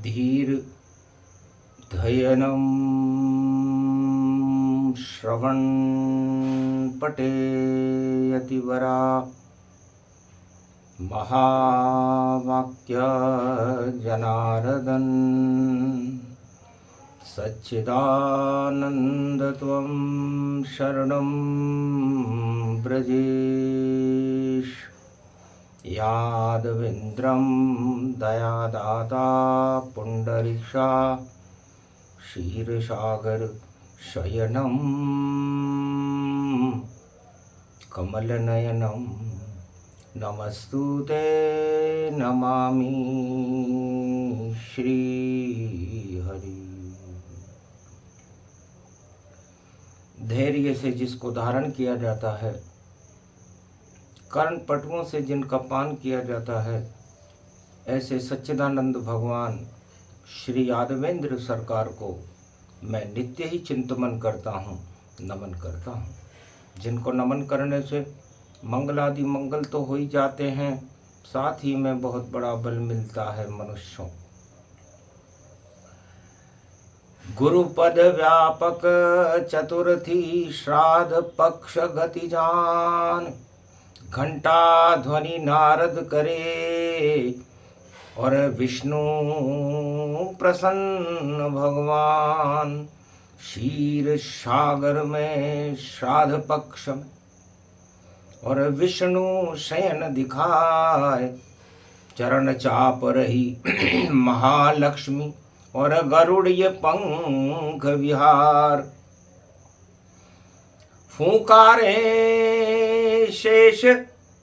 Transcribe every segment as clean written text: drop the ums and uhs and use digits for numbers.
धीर धयनं श्रवण पठेयतिवरा महावाक्य जनार्दन सच्चिदानन्दत्वं शरणं ब्रजेश यादवेन्द्रं दयादाता पुण्डरीक्षा क्षीरसागर शयनं कमलनयनं नमस्तुते नमामि श्रीहरि। धैर्य से जिसको धारण किया जाता है, कर्ण पटुओं से जिनका पान किया जाता है, ऐसे सच्चिदानंद भगवान श्री यादवेंद्र सरकार को मैं नित्य ही चिंतन करता हूँ, नमन करता हूँ। जिनको नमन करने से मंगलादि मंगल तो हो ही जाते हैं, साथ ही में बहुत बड़ा बल मिलता है मनुष्यों। गुरुपद व्यापक चतुर्थी श्राद्ध पक्ष गति जान, घंटा ध्वनि नारद करे और विष्णु प्रसन्न भगवान। क्षीर सागर में श्राद्ध पक्ष में और विष्णु शयन दिखाए, चरण चाप रही महालक्ष्मी और गरुड़ पंख विहार। फूंकारे शेष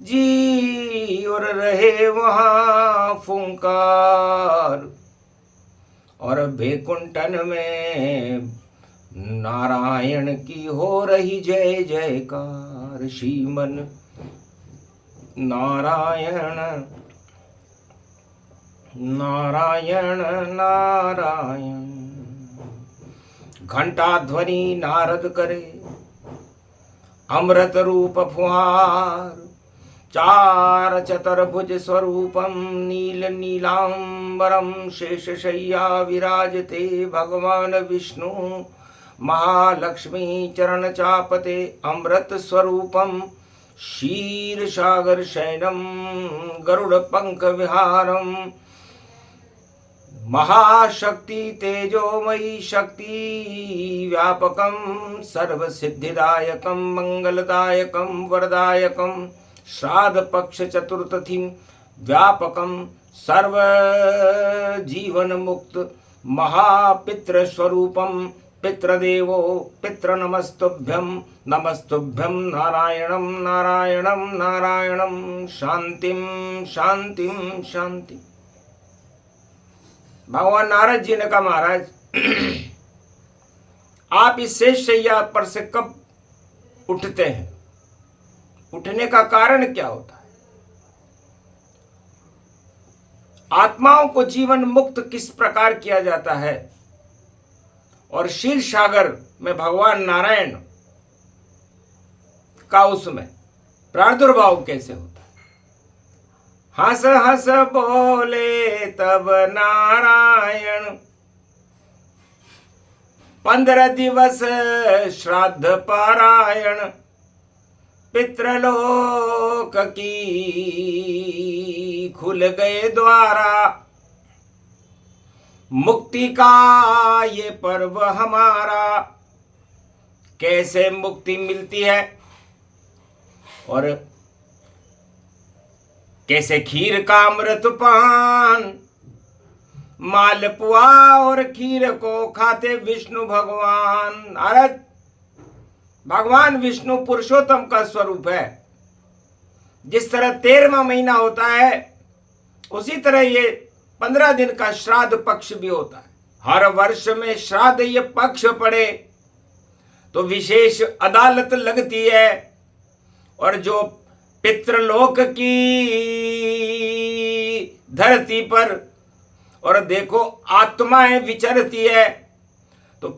जी और रहे वहाँ फूंकार, और बैकुंठन में नारायण की हो रही जय जयकार। श्रीमन नारायण नारायण नारायण। घंटा ध्वनि नारद करे, अमृत रूप फुहार। चार चतुर्भुज स्वरूपम नील नीलांबरम, शेषशय्या विराजते भगवान विष्णु। महालक्ष्मी चरण चापते अमृत स्वरूपम, क्षीर सागर शयनम गरुड़ पंख विहारम। महाशक्ति तेजोमयी शक्ति व्यापकम, सर्व सिद्धिदायकम मंगलदायकम वरदायकम। श्राद्ध पक्ष चतुर्थी व्यापकम, सर्व जीवन मुक्त महापितृ स्वरूपम। पितृदेवो पितृ नमस्तुभ्यं नमस्तुभ्यं, नारायणं नारायणं नारायणं। शांतिम शांतिम शांति। भगवान नारद जी ने कहा, महाराज आप इस शेष शैया पर से कब उठते हैं? उठने का कारण क्या होता है? आत्माओं को जीवन मुक्त किस प्रकार किया जाता है? और क्षीर सागर में भगवान नारायण का उसमें प्रादुर्भाव कैसे होता है? हंस हंस बोले तब नारायण, 15 दिवस श्राद्ध पारायण। पितृलोक की खुल गए द्वारा, मुक्ति का ये पर्व हमारा। कैसे मुक्ति मिलती है और कैसे खीर का अमृत पान। मालपुआ और खीर को खाते विष्णु भगवान। अरे भगवान विष्णु पुरुषोत्तम का स्वरूप है। जिस तरह 13वां महीना होता है, उसी तरह ये 15 दिन का श्राद्ध पक्ष भी होता है। हर वर्ष में श्राद्ध ये पक्ष पड़े तो विशेष अदालत लगती है, और जो पितृलोक की धरती पर और देखो आत्माएं विचरती है, तो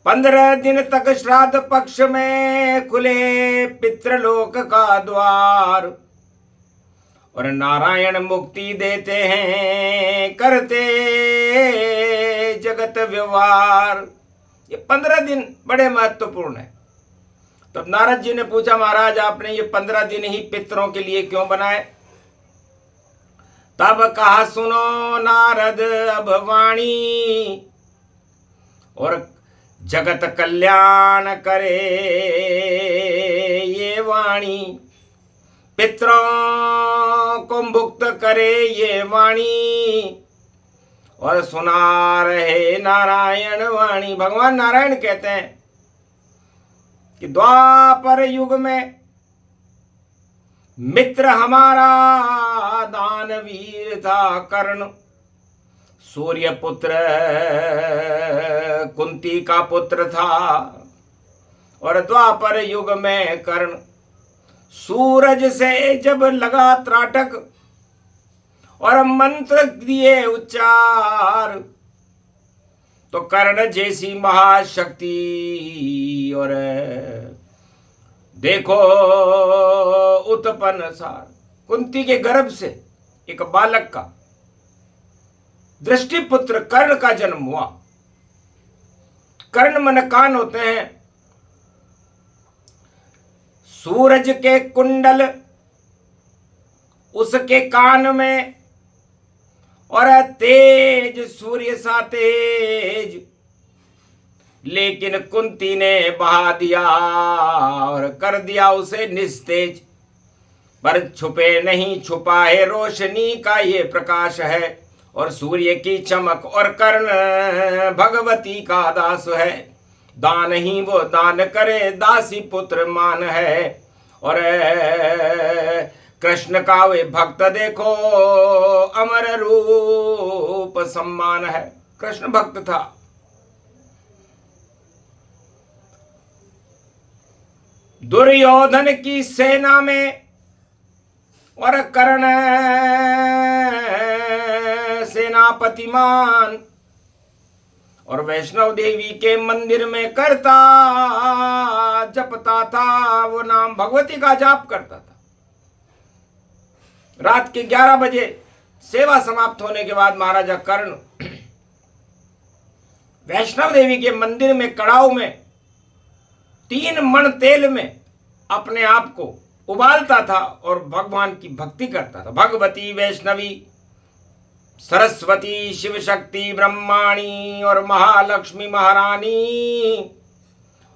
15 दिन तक श्राद्ध पक्ष में खुले पितृलोक का द्वार। और नारायण मुक्ति देते हैं, करते जगत व्यवहार। ये 15 दिन बड़े महत्वपूर्ण है। तब नारद जी ने पूछा, महाराज आपने ये 15 दिन ही पितरों के लिए क्यों बनाए? तब कहा, सुनो नारद अब वाणी, और जगत कल्याण करे ये वाणी, पितरों को मुक्त करे ये वाणी, और सुना रहे नारायण वाणी। भगवान नारायण कहते हैं कि द्वापर युग में मित्र हमारा दानवीर था कर्ण, सूर्य पुत्र कुंती का पुत्र था। और द्वापर युग में कर्ण सूरज से जब लगा त्राटक और मंत्र दिए उच्चार, तो कर्ण जैसी महाशक्ति और देखो उत्पन्न सार। कुंती के गर्भ से एक बालक का दृष्टिपुत्र कर्ण का जन्म हुआ। कर्ण मन कान होते हैं। सूरज के कुंडल उसके कान में, और तेज सूर्य सा तेज, लेकिन कुंती ने बहा दिया और कर दिया उसे निस्तेज। पर छुपे नहीं छुपा है रोशनी का ये प्रकाश है, और सूर्य की चमक, और कर्ण भगवती का दास है। दान ही वो दान करे, दासी पुत्र मान है। और कृष्ण का वे भक्त देखो, अमर रूप सम्मान है। कृष्ण भक्त था। दुर्योधन की सेना में और कर्ण सेनापतिमान, और वैष्णव देवी के मंदिर में करता जपता था, वो नाम भगवती का जाप करता था। रात के 11 बजे सेवा समाप्त होने के बाद महाराजा कर्ण वैष्णव देवी के मंदिर में कड़ाऊ में 3 मण तेल में अपने आप को उबालता था और भगवान की भक्ति करता था। भगवती वैष्णवी सरस्वती शिव शक्ति ब्रह्माणी और महालक्ष्मी महारानी,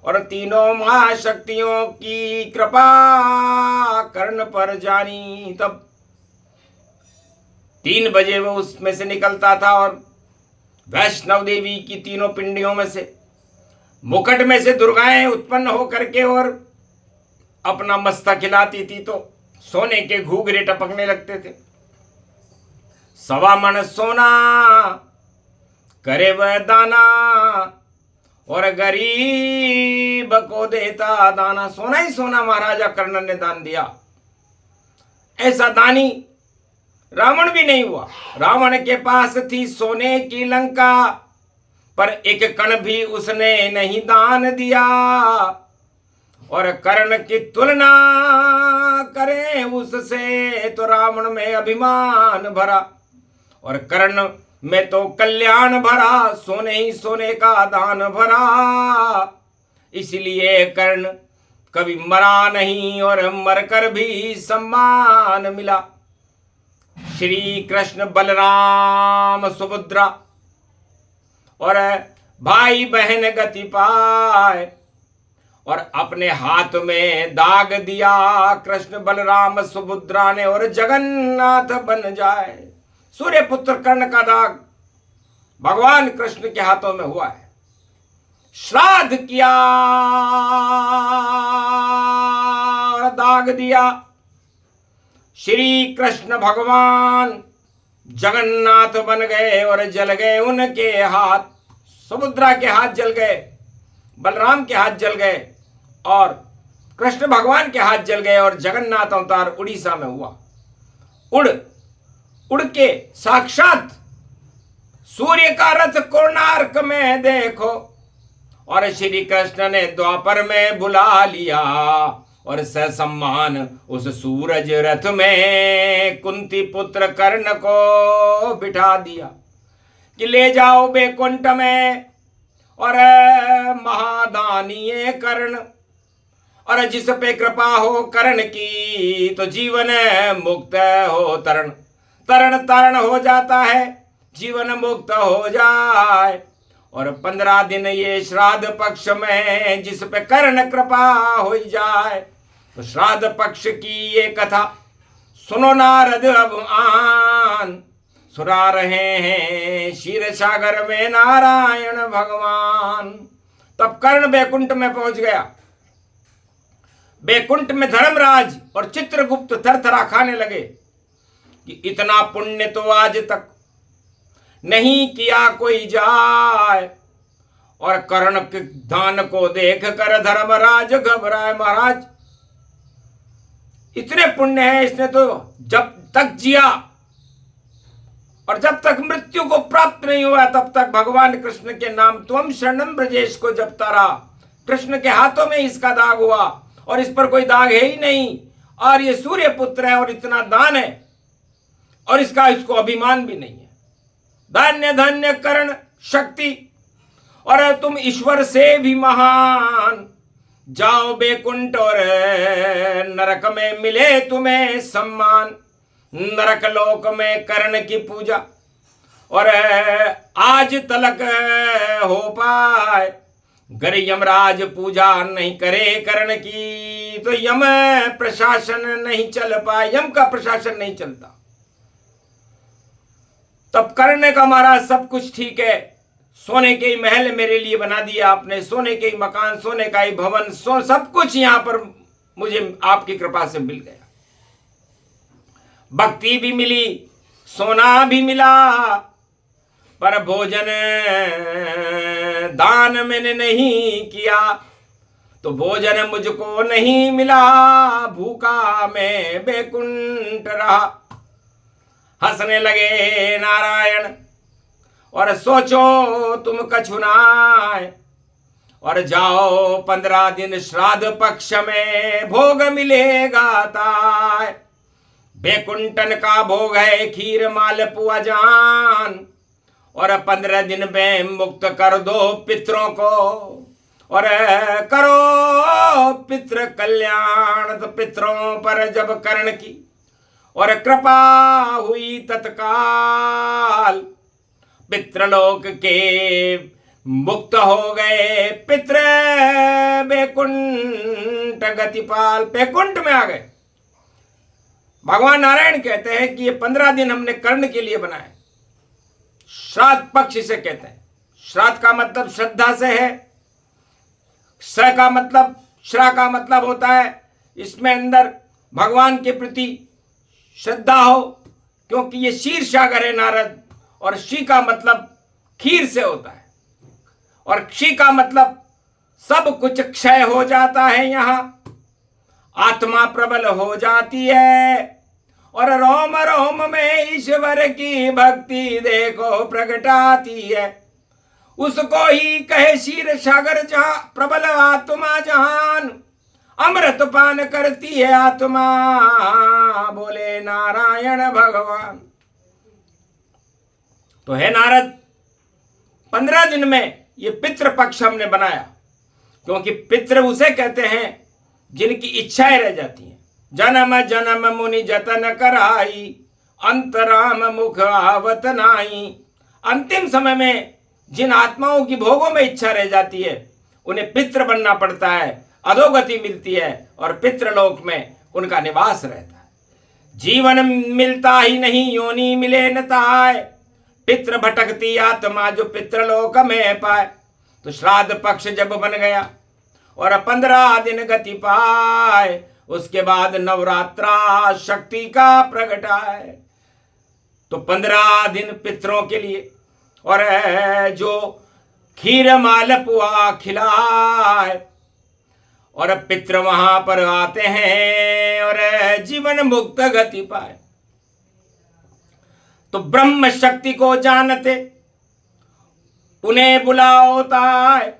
और तीनों महाशक्तियों की कृपा कर्ण पर जानी। तब 3 बजे वो उसमें से निकलता था और वैष्णव देवी की तीनों पिंडियों में से, मुकुट में से दुर्गाएं उत्पन्न होकर के और अपना मस्तक हिलाती थी, तो सोने के घूघरे टपकने लगते थे। 1.25 मण सोना करे वह दाना, और गरीब को देता दाना। सोना ही सोना महाराजा कर्ण ने दान दिया। ऐसा दानी रावण भी नहीं हुआ। रावण के पास थी सोने की लंका, पर एक कण भी उसने नहीं दान दिया। और कर्ण की तुलना करें उससे तो रावण में अभिमान भरा, और कर्ण में तो कल्याण भरा, सोने ही सोने का दान भरा। इसलिए कर्ण कभी मरा नहीं और मरकर भी सम्मान मिला। श्री कृष्ण बलराम सुभद्रा और भाई बहन गति पाए, और अपने हाथ में दाग दिया कृष्ण बलराम सुभद्रा ने, और जगन्नाथ बन जाए। सूर्य पुत्र कर्ण का दाग भगवान कृष्ण के हाथों में हुआ है। श्राद्ध किया और दाग दिया। श्री कृष्ण भगवान जगन्नाथ बन गए और जल गए उनके हाथ। सुभद्रा के हाथ जल गए, बलराम के हाथ जल गए, और कृष्ण भगवान के हाथ जल गए, और जगन्नाथ अवतार उड़ीसा में हुआ। उड़ के साक्षात सूर्य का रथ कोणार्क में देखो, और श्री कृष्ण ने द्वापर में बुला लिया और ससम्मान उस सूरज रथ में कुंती पुत्र कर्ण को बिठा दिया कि ले जाओ बैकुंठ में, और महादानी कर्ण, और जिस पे कृपा हो कर्ण की तो जीवन मुक्त हो तरण, तरण तरण हो जाता है, जीवन मुक्त हो जाए। और 15 दिन ये श्राद्ध पक्ष में जिस पे कर्ण कृपा हो जाए, तो श्राद्ध पक्ष की ये कथा सुनो नारद अब आन, सुना रहे हैं क्षीर सागर में नारायण भगवान। तब कर्ण बैकुंठ में पहुंच गया। बैकुंठ में धर्मराज और चित्रगुप्त थरथरा खाने लगे कि इतना पुण्य तो आज तक नहीं किया कोई जाए। और कर्ण के दान को देख कर धर्मराज घबराए, महाराज इतने पुण्य है, इसने तो जब तक जिया और जब तक मृत्यु को प्राप्त नहीं हुआ तब तक भगवान कृष्ण के नाम त्वम शरणम ब्रजेश को जपता रहा। कृष्ण के हाथों में इसका दाग हुआ और इस पर कोई दाग है ही नहीं, और ये सूर्य पुत्र है और इतना दान है और इसको अभिमान भी नहीं है। धन्य धन्य कर्ण शक्ति, और तुम ईश्वर से भी महान, जाओ बैकुंठ और नरक में मिले तुम्हें सम्मान। नरक लोक में कर्ण की पूजा और आज तलक हो पाए, गर यमराज पूजा नहीं करे कर्ण की तो यम प्रशासन नहीं चल पाए, यम का प्रशासन नहीं चलता। तब कर्ण ने कहा महाराज सब कुछ ठीक है, सोने के ही महल मेरे लिए बना दिया आपने, सोने के ही मकान, सोने का ही भवन, सब कुछ यहां पर मुझे आपकी कृपा से मिल गया। भक्ति भी मिली, सोना भी मिला, पर भोजन दान मैंने नहीं किया तो भोजन मुझको नहीं मिला, भूखा मैं बैकुंठ रहा। हंसने लगे नारायण और सोचो तुम कछु नाय, और जाओ 15 दिन श्राद्ध पक्ष में भोग मिलेगा ताय। बैकुंठन का भोग है खीर मालपुआ जान, और 15 दिन में मुक्त कर दो पितरों को, और करो पितृ कल्याण। तो पितरों पर जब कर्ण की और कृपा हुई तत्काल, पितृलोक के मुक्त हो गए पितृ, बैकुंठ गतिपाल, बैकुंठ में आ गए। भगवान नारायण कहते हैं कि ये 15 दिन हमने कर्ण के लिए बनाए। श्राद्ध पक्ष इसे कहते हैं। श्राद्ध का मतलब श्रद्धा से है, स का मतलब, श्रा का मतलब होता है इसमें अंदर भगवान के प्रति श्रद्धा हो, क्योंकि ये क्षीर सागर है नारद, और शी का मतलब खीर से होता है, और क्षी का मतलब सब कुछ क्षय हो जाता है, यहां आत्मा प्रबल हो जाती है, और रोम रोम में ईश्वर की भक्ति देखो प्रगटाती है। उसको ही कहे क्षीर सागर जहां प्रबल आत्मा जहान, अमृत पान करती है आत्मा, बोले नारायण भगवान। तो है नारद 15 दिन में ये पितृ पक्ष हमने बनाया, क्योंकि पितृ उसे कहते हैं जिनकी इच्छाएं रह जाती हैं। जन्म जन्म मुनि जतन कराई, अंतराम मुख आवत नाई। अंतिम समय में जिन आत्माओं की भोगों में इच्छा रह जाती है उन्हें पितृ बनना पड़ता है, अधोगति मिलती है और पितृलोक में उनका निवास रहता है। जीवन मिलता ही नहीं योनि मिले न ताय, पितृ भटकती आत्मा जो पितृलोक में पाए। तो श्राद्ध पक्ष जब बन गया और 15 दिन गति पाए, उसके बाद नवरात्रा शक्ति का प्रगटाए। तो 15 दिन पितरों के लिए, और जो खीर मालपुआ खिलाए, और पितृ वहां पर आते हैं और जीवन मुक्त गति पाए। तो ब्रह्म शक्ति को जानते उन्हें बुलाओ ताय,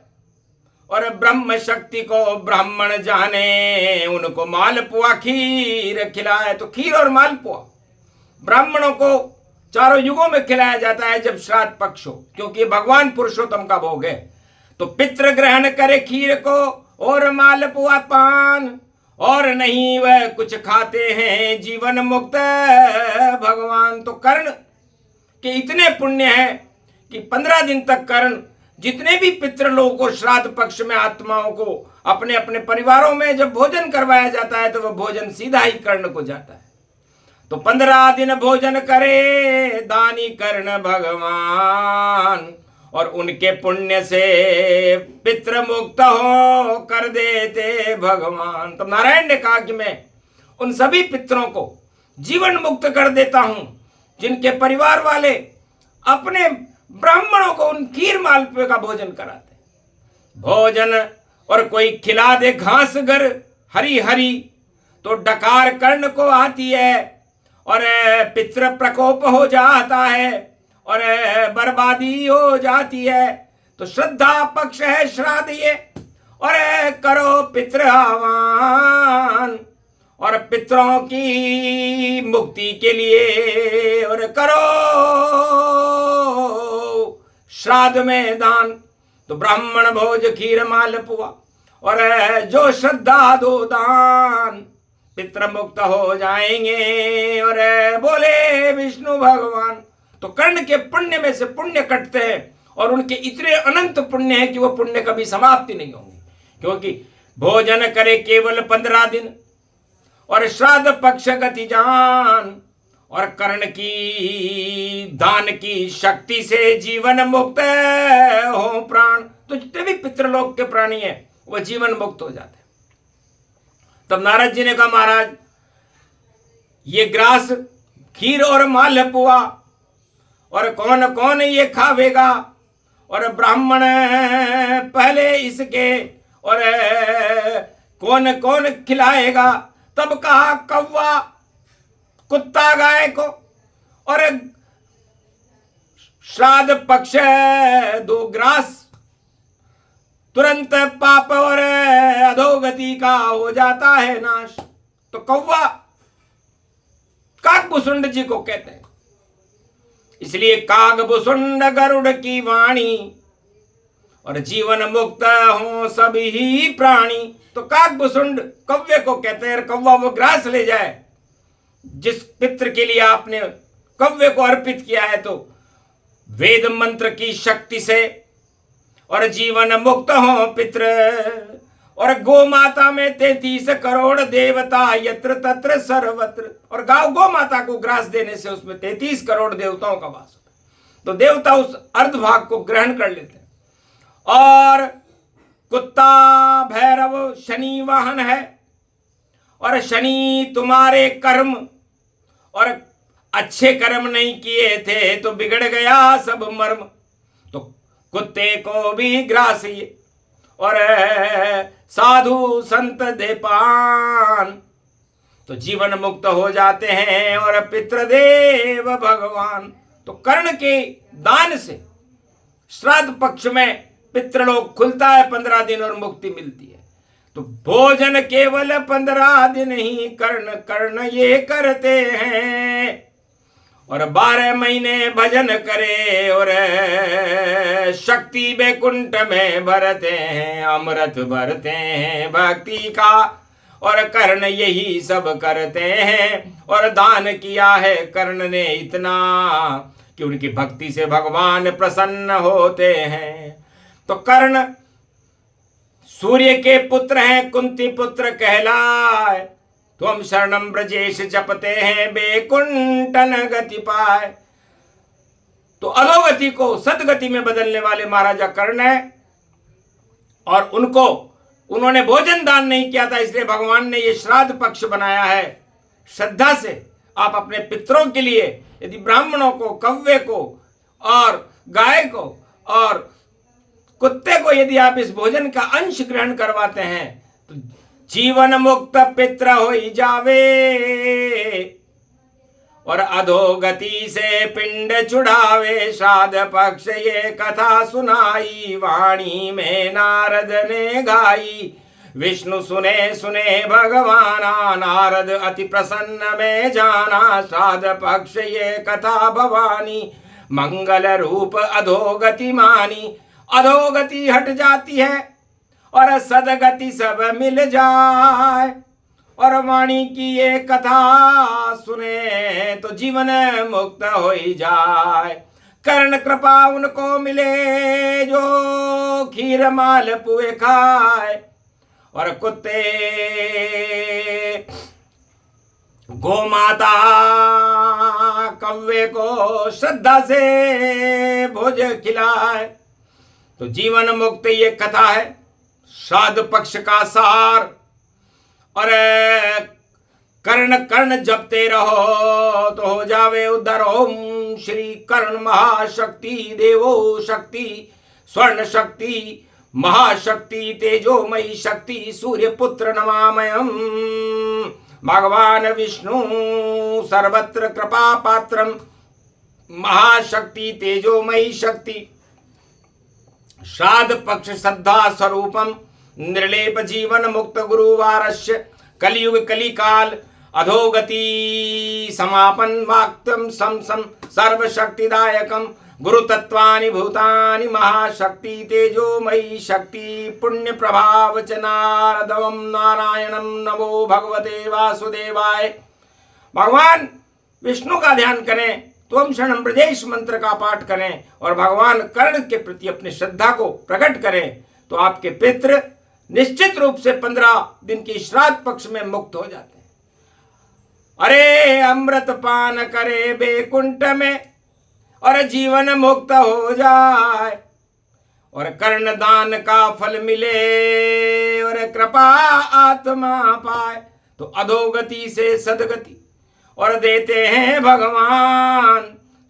और ब्रह्म शक्ति को ब्राह्मण जाने, उनको मालपुआ खीर खिलाए। तो खीर और मालपुआ ब्राह्मणों को चारों युगों में खिलाया जाता है जब श्राद्ध पक्ष हो, क्योंकि भगवान पुरुषोत्तम का भोग है। तो पितृ ग्रहण करे खीर को और मालपुआ पान, और नहीं वह कुछ खाते हैं जीवन मुक्त भगवान। तो कर्ण के इतने पुण्य हैं कि 15 दिन तक कर्ण जितने भी पितृलोक को श्राद्ध पक्ष में आत्माओं को अपने अपने परिवारों में जब भोजन करवाया जाता है तो वह भोजन सीधा ही कर्ण को जाता है। तो 15 दिन भोजन करे दानी कर्ण भगवान, और उनके पुण्य से पितृ मुक्त हो कर देते भगवान। तो नारायण ने कहा कि मैं उन सभी पितरों को जीवन मुक्त कर देता हूं जिनके परिवार वाले अपने ब्राह्मणों को उन खीर मालपुए का भोजन कराते। भोजन और कोई खिला दे घास गर हरी हरी, तो डकार कर्ण को आती है और पितृ प्रकोप हो जाता है और बर्बादी हो जाती है। तो श्रद्धा पक्ष है श्राद्ध ये, और करो पितृ आह्वान, और पितरों की मुक्ति के लिए और करो श्राद्ध में दान। तो ब्राह्मण भोज खीर मालपुआ, और जो श्रद्धा दो दान, पितृ मुक्त हो जाएंगे और बोले विष्णु भगवान। तो कर्ण के पुण्य में से पुण्य कटते हैं, और उनके इतने अनंत पुण्य हैं कि वो पुण्य कभी समाप्ति नहीं होंगे, क्योंकि भोजन करे केवल 15 दिन और श्राद्ध पक्ष गति जान, और कर्ण की दान की शक्ति से जीवन मुक्त हो प्राण। तो जितने भी पितृलोक के प्राणी हैं वो जीवन मुक्त हो जाते हैं। तब नारद जी ने कहा महाराज ये ग्रास खीर और मालपुआ और कौन कौन ये खावेगा, और ब्राह्मण पहले इसके और कौन कौन खिलाएगा। तब कहा कौवा कुत्ता गाय को, और श्राद्ध पक्ष 2 ग्रास, तुरंत पाप और अधोगति का हो जाता है नाश। तो कौवा काकभुसुंड जी को कहते हैं, इसलिए काकभुसुंड गरुड़ की वाणी, और जीवन मुक्त हो सभी प्राणी। तो काकभुसुंड कौवे को कहते हैं, कौवा वो ग्रास ले जाए जिस पितृ के लिए आपने कौवे को अर्पित किया है, तो वेद मंत्र की शक्ति से और जीवन मुक्त हो पितृ। और गो माता में 33 करोड़ देवता यत्र तत्र सर्वत्र, और गौ माता को ग्रास देने से उसमें 33 करोड़ देवताओं का वास होता है। तो देवता उस अर्ध भाग को ग्रहण कर लेते हैं। और कुत्ता भैरव शनि वाहन है, और शनि तुम्हारे कर्म और अच्छे कर्म नहीं किए थे तो बिगड़ गया सब मर्म। तो कुत्ते को भी ग्रास ये, और साधु संत दे पान, तो जीवन मुक्त हो जाते हैं और पितृदेव भगवान। तो कर्ण के दान से श्राद्ध पक्ष में पितृलोक खुलता है 15 दिन और मुक्ति मिलती है। तो भोजन केवल 15 दिन ही कर्ण ये करते हैं, और 12 महीने भजन करे और शक्ति बैकुंठ में भरते हैं, अमृत भरते हैं भक्ति का, और कर्ण यही सब करते हैं। और दान किया है कर्ण ने इतना कि उनकी भक्ति से भगवान प्रसन्न होते हैं। तो कर्ण सूर्य के पुत्र हैं, कुंती पुत्र कहलाए, तो हम शरणम ब्रजेश जपते हैं बैकुंठन गति पाए। तो अधोगति को सदगति में बदलने वाले महाराजा कर्ण है, और उन्होंने भोजन दान नहीं किया था, इसलिए भगवान ने ये श्राद्ध पक्ष बनाया है। श्रद्धा से आप अपने पितरों के लिए यदि ब्राह्मणों को, कौवे को और गाय को और कुत्ते को यदि आप इस भोजन का अंश ग्रहण करवाते हैं तो जीवन मुक्त पित्र हो जावे, और अधोगति से पिंड छुड़ावे। श्राद्ध पक्ष ये कथा सुनाई, वाणी में नारद ने गाई। विष्णु सुने सुने भगवाना, नारद अति प्रसन्न में जाना। श्राद्ध पक्ष ये कथा भवानी, मंगल रूप अधोगति मानी। अधोगति हट जाती है और सदगति सब मिल जाए, और वाणी की ये कथा सुने तो जीवन मुक्त हो ही जाए। कर्ण कृपा उनको मिले जो खीर माल पुए खाए, और कुत्ते गोमाता कौवे को श्रद्धा से भोज खिलाए। तो जीवन मुक्त ये कथा है, श्राद्ध पक्ष का सार। और कर्ण कर्ण जपते रहो तो हो जावे उद्धार। ओम श्री कर्ण महाशक्ति देवो शक्ति, स्वर्ण शक्ति महाशक्ति तेजोमयी शक्ति, सूर्य पुत्र नमामयम्। भगवान विष्णु सर्वत्र कृपा पात्रम, महाशक्ति तेजोमयी शक्ति। श्राद्ध पक्ष श्रद्धा स्वरूपम, निर्लेप जीवन मुक्त गुरुवारस्य। कलियुग कलिकाल अधोगति समापन वाक्तम सम सम सर्वशक्तिदायकम। गुरु तत्वानि भूतानि महाशक्ति तेजोमयी शक्ति, पुण्य प्रभावच नारदवम नारायणम नमो भगवते वासुदेवाय। भगवान विष्णु का ध्यान करें, त्वं शरणं ब्रजेश मंत्र का पाठ करें और भगवान कर्ण के प्रति अपनी श्रद्धा को प्रकट करें, तो आपके पितृ निश्चित रूप से 15 दिन की श्राद्ध पक्ष में मुक्त हो जाते हैं। अरे अमृत पान करे बैकुंठ में और जीवन मुक्त हो जाए, और कर्ण दान का फल मिले और कृपा आत्मा पाए। तो अधोगति से सदगति और देते हैं भगवान।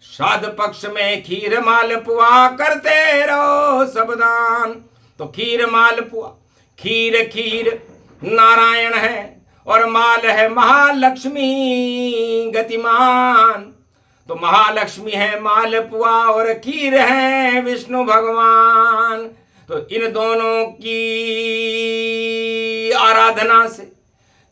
श्राद्ध पक्ष में खीर मालपुआ करते रहो सब दान। तो खीर मालपुआ, खीर खीर नारायण है और माल है महालक्ष्मी गतिमान। तो महालक्ष्मी है मालपुआ और खीर है विष्णु भगवान। तो इन दोनों की आराधना से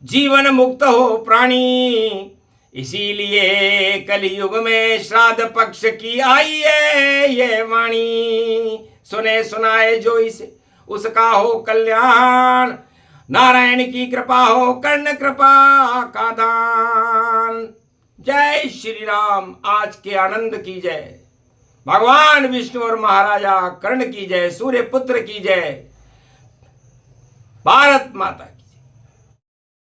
जीवन मुक्त हो प्राणी। इसीलिए कलयुग में श्राद्ध पक्ष की आई है ये वाणी। सुने सुनाए जो इसे उसका हो कल्याण। नारायण की कृपा हो कर्ण कृपा का दान। जय श्री राम। आज के आनंद की जय। भगवान विष्णु और महाराजा कर्ण की जय। सूर्य पुत्र की जय। भारत माता।